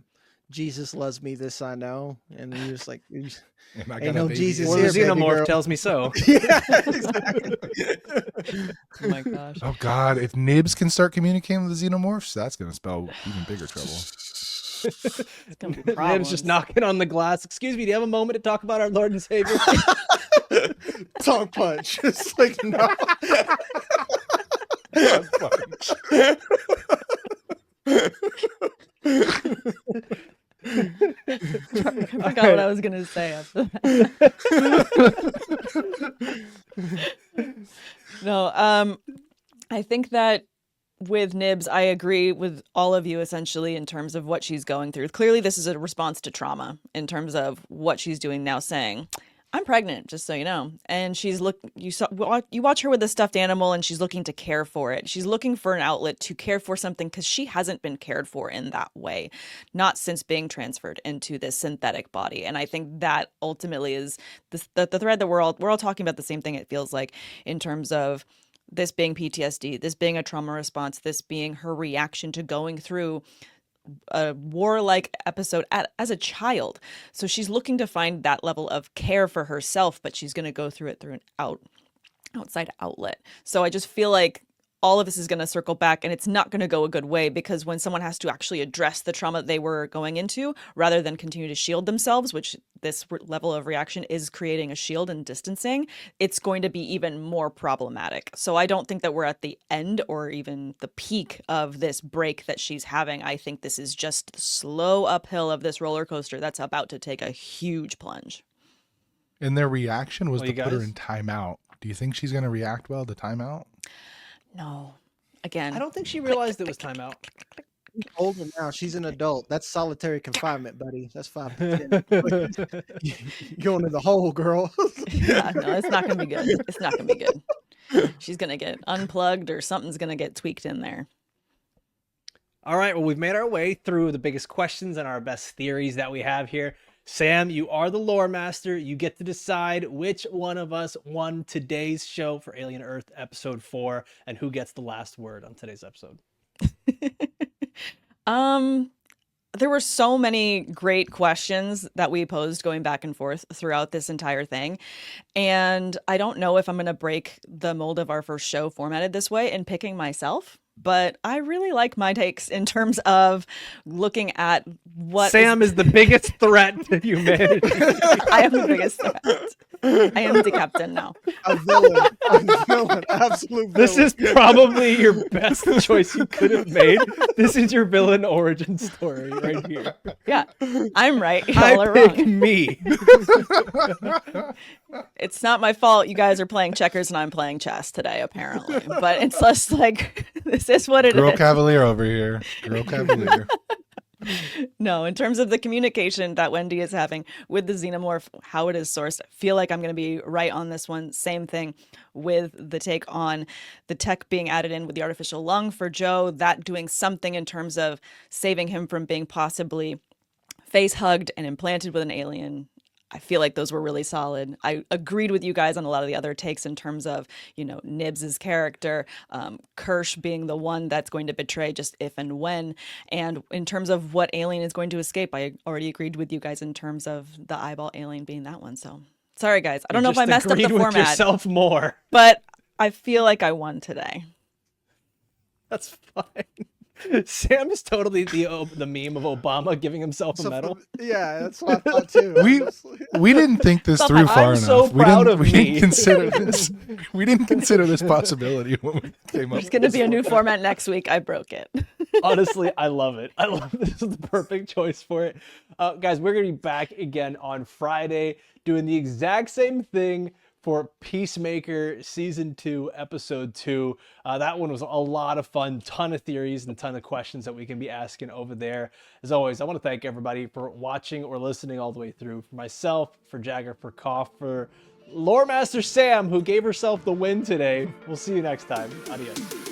Jesus loves me, this I know. And you're just like, Am I ain't gonna no baby Jesus Or you? the here, baby Xenomorph girl. tells me so. Yeah, exactly. Oh my gosh. Oh God, if Nibs can start communicating with the Xenomorphs, that's gonna spell even bigger trouble. It's gonna be Nibs problems. just knocking on the glass. Excuse me, do you have a moment to talk about our Lord and Savior? Tongue punch. It's like, no. I forgot what I was gonna say after that. No, I think that with Nibs, I agree with all of you essentially in terms of what she's going through. Clearly, this is a response to trauma in terms of what she's doing now, saying, I'm pregnant, just so you know. And you watch her with the stuffed animal and she's looking to care for it. She's looking for an outlet to care for something because she hasn't been cared for in that way, not since being transferred into this synthetic body. And I think that ultimately is the thread that we're all talking about the same thing, it feels like, in terms of this being PTSD, this being a trauma response, this being her reaction to going through a warlike episode as a child. So she's looking to find that level of care for herself, but she's going to go through it through an outside outlet. So I just feel like all of this is going to circle back, and it's not going to go a good way, because when someone has to actually address the trauma they were going into rather than continue to shield themselves, which this level of reaction is creating a shield and distancing, it's going to be even more problematic. So I don't think that we're at the end or even the peak of this break that she's having. I think this is just the slow uphill of this roller coaster that's about to take a huge plunge. And their reaction was Well, to put her in timeout. Do you think she's going to react well to timeout? No. Again, I don't think she realized it was timeout. Older now, she's an adult. That's solitary confinement, buddy. That's 5 to 10. You're going to the hole, girl. yeah, no, it's not going to be good. It's not going to be good. She's going to get unplugged or something's going to get tweaked in there. All right, well, we've made our way through the biggest questions and our best theories that we have here. Sam, you are the lore master. You get to decide which one of us won today's show for Alien Earth episode 4 and who gets the last word on today's episode. There were so many great questions that we posed going back and forth throughout this entire thing. And I don't know if I'm going to break the mold of our first show formatted this way in picking myself, but I really like my takes in terms of looking at what Sam is the biggest threat to humanity. I am the biggest threat. I am the captain now. A villain, absolute villain. This is probably your best choice you could have made. This is your villain origin story right here. Yeah, I'm right. Y'all I are pick wrong. me. It's not my fault you guys are playing checkers and I'm playing chess today, apparently. But it's just like, this is what it is. Girl Cavalier over here. Girl Cavalier. No, in terms of the communication that Wendy is having with the Xenomorph, how it is sourced, I feel like I'm going to be right on this one. Same thing with the take on the tech being added in with the artificial lung for Joe, that doing something in terms of saving him from being possibly face hugged and implanted with an alien. I feel like those were really solid. I agreed with you guys on a lot of the other takes in terms of, Nibs' character, Kirsh being the one that's going to betray just if and when. And in terms of what alien is going to escape, I already agreed with you guys in terms of the eyeball alien being that one. So sorry, guys. I don't know if I messed up the with format, yourself more. but I feel like I won today. That's fine. Sam is totally the meme of Obama giving himself a medal. Yeah, that's what I thought too. We didn't think this through far I'm enough. so proud of we me. didn't consider this. We didn't consider this possibility when we came up. There's going to be a new format next week. I broke it. Honestly, I love it. I love this is the perfect choice for it. Guys, we're going to be back again on Friday doing the exact same thing for Peacemaker Season 2, Episode 2. That one was a lot of fun, ton of theories and a ton of questions that we can be asking over there. As always, I want to thank everybody for watching or listening all the way through. For myself, for Jagger, for Koff, for Lore Master Sam, who gave herself the win today. We'll see you next time. Adios.